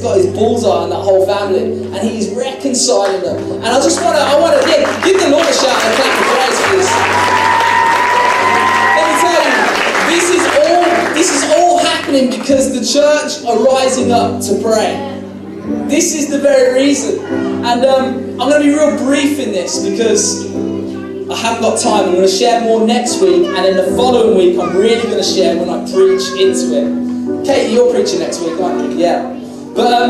got his bullseye on that whole family, and he's reconciling them. And I want to give the Lord a shout and a clap of praise for this. Let me tell you, this is all happening because the church are rising up to pray. This is the very reason. And I'm going to be real brief in this because I haven't got time. I'm going to share more next week, and then the following week I'm really going to share when I preach into it. Katie, you're preaching next week, aren't you? Yeah. But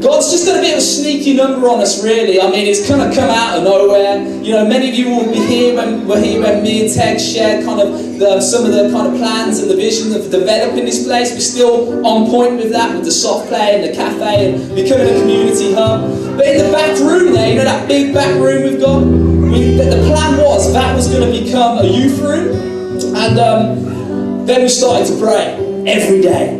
God's just got a bit of a sneaky number on us, really. I mean, it's kind of come out of nowhere. You know, many of you will be here when me and Ted shared kind of some of the kind of plans and the vision of developing this place. We're still on point with that, with the soft play and the cafe and becoming a community hub. But in the back room there, you know that big back room we've got? The plan was that was going to become a youth room. And then we started to pray every day.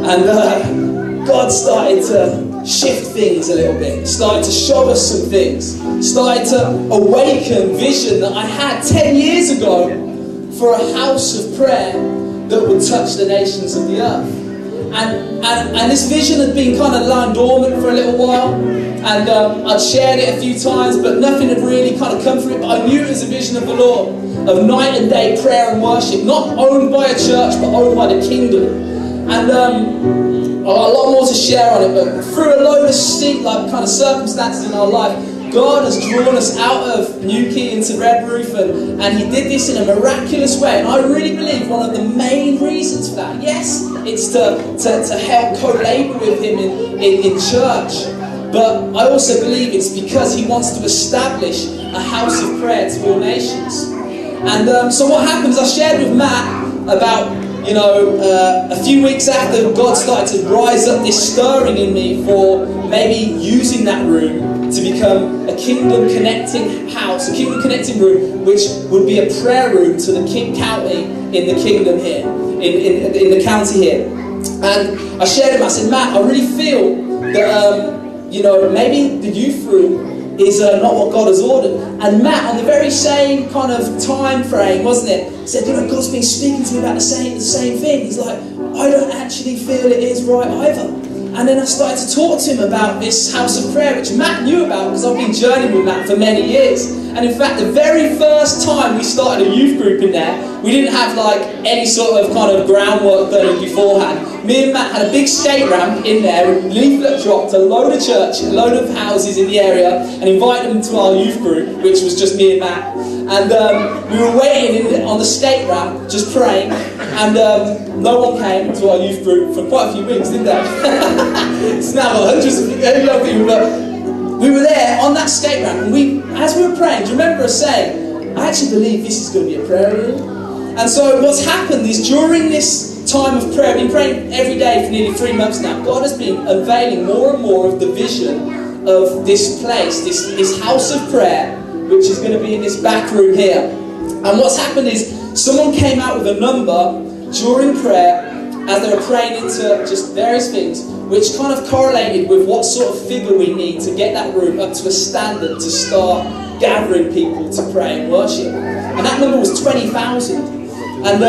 And God started to shift things a little bit, started to show us some things, started to awaken vision that I had 10 years ago for a house of prayer that would touch the nations of the earth. And this vision had been kind of lying dormant for a little while, and I'd shared it a few times, but nothing had really kind of come from it. But I knew it was a vision of the Lord, of night and day prayer and worship, not owned by a church, but owned by the kingdom. And a lot more to share on it, but through a load of kind of circumstances in our life, God has drawn us out of Newquay into Red Roof, and He did this in a miraculous way. And I really believe one of the main reasons for that, yes, it's to help co-labour with Him in church, but I also believe it's because He wants to establish a house of prayer to all nations. And so what happens, I shared with Matt about a few weeks after God started to rise up this stirring in me for maybe using that room to become a kingdom connecting house, a kingdom connecting room, which would be a prayer room to the county in the kingdom here, in the county here. And I shared him, I said, Matt, I really feel that, maybe the youth room is not what God has ordered. And Matt, on the very same kind of time frame, wasn't it, said, God's been speaking to me about the same thing. He's like, I don't actually feel it is right either. And then I started to talk to him about this house of prayer, which Matt knew about because I've been journeying with Matt for many years. And in fact, the very first time we started a youth group in there, we didn't have any sort of kind of groundwork done beforehand. Me and Matt had a big skate ramp in there, and leaflet dropped a load of church, a load of houses in the area, and invited them to our youth group, which was just me and Matt. And we were waiting on the skate ramp, just praying, and no one came to our youth group for quite a few weeks, didn't they? It's now got hundreds of young people, but we were there on that skate ramp, and as we were praying, do you remember us saying, I actually believe this is going to be a prayer room? And so what's happened is during this time of prayer, I've been praying every day for nearly 3 months now, God has been unveiling more and more of the vision of this place, this house of prayer, which is going to be in this back room here. And what's happened is someone came out with a number during prayer as they were praying into just various things, which kind of correlated with what sort of figure we need to get that room up to a standard to start gathering people to pray and worship. And that number was 20,000. And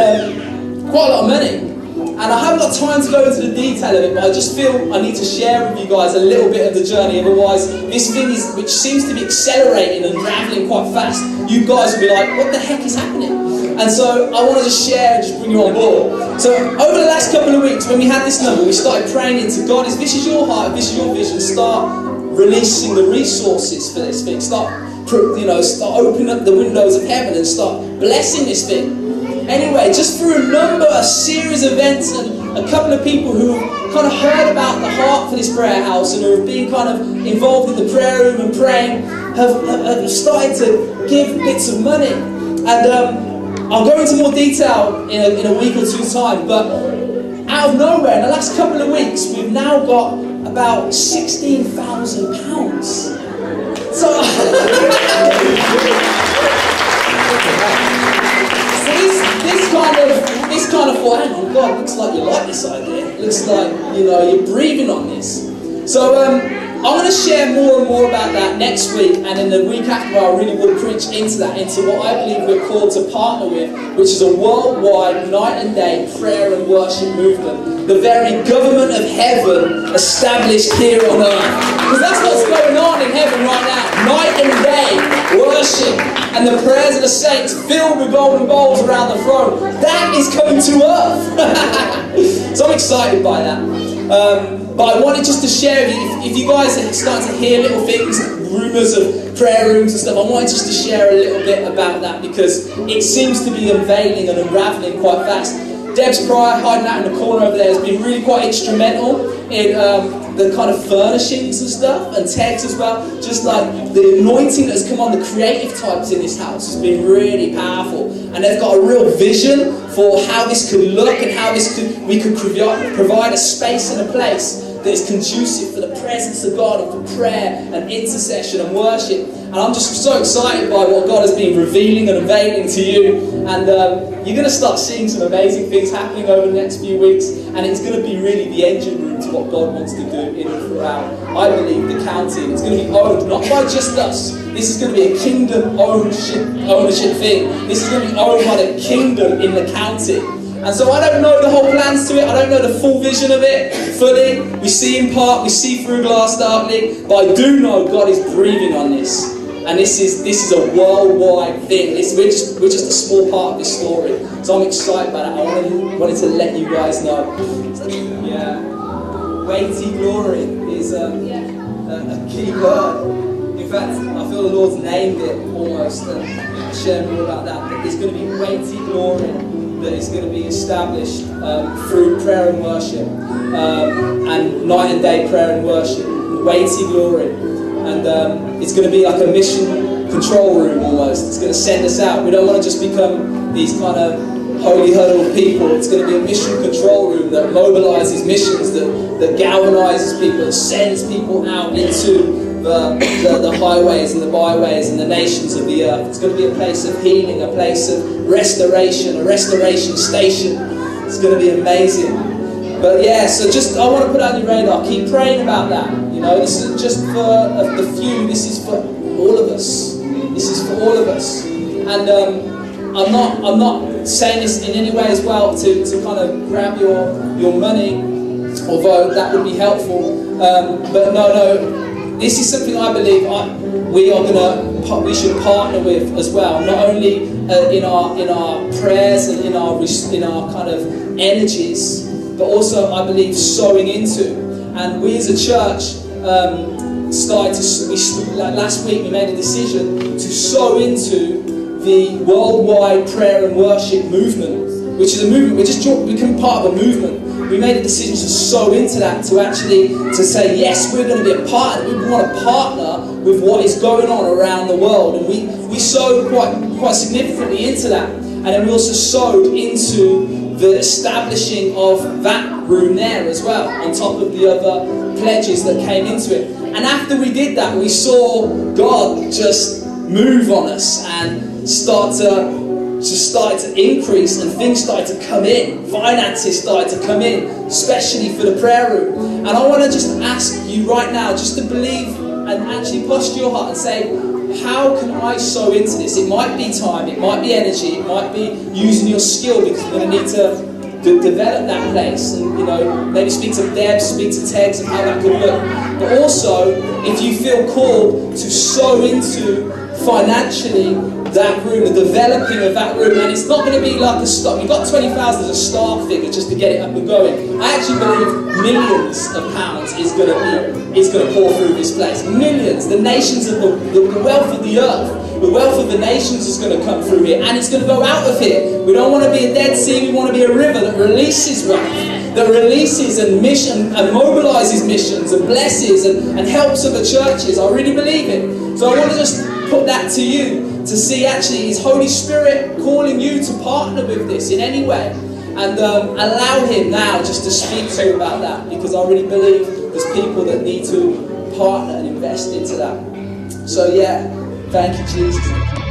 quite a lot of money. And I haven't got time to go into the detail of it, but I just feel I need to share with you guys a little bit of the journey. Otherwise, this thing which seems to be accelerating and travelling quite fast, you guys will be like, what the heck is happening? And so I want to just share and just bring you on board. So over the last couple of weeks, when we had this number, we started praying into God, if this is your heart, if this is your vision, start releasing the resources for this thing. Start opening up the windows of heaven and start blessing this thing. Anyway, just through a series of events and a couple of people who kind of heard about the heart for this prayer house and who have been kind of involved in the prayer room and praying have started to give bits of money. And I'll go into more detail in a week or two's time, but out of nowhere, in the last couple of weeks, we've now got about £16,000. So... This kind of thought, hang on, God, looks like you like this idea. Looks like, you're breathing on this. So I'm going to share more and more about that next week, and in the week after I really will preach into that, into what I believe we're called to partner with, which is a worldwide night and day prayer and worship movement. The very government of heaven established here on earth. Because that's what's going on in heaven right now. Night and day worship, and the prayers of the saints filled with golden bowls around the throne. That is coming to earth. So I'm excited by that. But I wanted just to share with you, if you guys are starting to hear little things, rumours of prayer rooms and stuff, I wanted just to share a little bit about that, because it seems to be unveiling and unravelling quite fast. Deb's Pryor, hiding out in the corner over there, has been really quite instrumental in the kind of furnishings and stuff, and Tex as well. Just like the anointing that has come on the creative types in this house has been really powerful, and they've got a real vision for how this could look and how we could provide a space and a place that is conducive for the presence of God and for prayer and intercession and worship. And I'm just so excited by what God has been revealing and unveiling to you. And you're going to start seeing some amazing things happening over the next few weeks. And it's going to be really the engine room to what God wants to do in and throughout, I believe, the county. And it's going to be owned not by just us. This is going to be a kingdom ownership thing. This is going to be owned by the kingdom in the county. And so I don't know the whole plans to it. I don't know the full vision of it fully. We see in part, we see through glass darkly. But I do know God is breathing on this. And this is a worldwide thing. We're just a small part of this story. So I'm excited about it. I wanted to let you guys know. Yeah. Weighty glory is a key word. In fact, I feel the Lord's named it almost. And I'll share more about that. But there's going to be weighty glory that is going to be established through prayer and worship, and night and day prayer and worship, weighty glory. And it's going to be like a mission control room almost. It's going to send us out. We don't want to just become these kind of holy huddle people. It's going to be a mission control room that mobilizes missions, that galvanizes people, that sends people out into the highways and the byways and the nations of the earth. It's going to be a place of healing, a place of restoration, a restoration station. It's going to be amazing. But yeah, so I want to put on your radar. Keep praying about that. You know, this is just for the few. This is for all of us. This is for all of us. And I'm not saying this in any way as well to kind of grab your money, although that would be helpful. But no. This is something I believe we should partner with as well. Not only in our prayers and in our kind of energies, but also I believe sowing into. And we as a church last week we made a decision to sow into the worldwide prayer and worship movement, which is a movement. We're just becoming part of a movement. We made a decision to sow into that, to say, yes, we're going to be a part. We want to partner with what is going on around the world. And we sowed quite significantly into that. And then we also sowed into the establishing of that room there as well, on top of the other pledges that came into it. And after we did that, we saw God just move on us and started to increase, and things started to come in. Finances started to come in, especially for the prayer room. And I want to just ask you right now just to believe and actually posture your heart and say, how can I sow into this? It might be time, it might be energy, it might be using your skill, because you're going to need to develop that place, and maybe speak to Deb, speak to Tegs of how that could look. But also, if you feel called to sow into financially that room, the developing of that room, and it's not going to be like a start. You've got 20,000 as a start figure just to get it up and going. I actually believe millions of pounds is going to pour through this place. Millions, the nations of the wealth of the earth, the wealth of the nations is going to come through here, and it's going to go out of here. We don't want to be a Dead Sea. We want to be a river that releases wealth, that releases and mobilizes missions and blesses and helps other churches. I really believe it. So I want to just put that to you, to see actually is Holy Spirit calling you to partner with this in any way, and allow Him now just to speak to you about that, because I really believe there's people that need to partner and invest into that. So yeah, thank you, Jesus.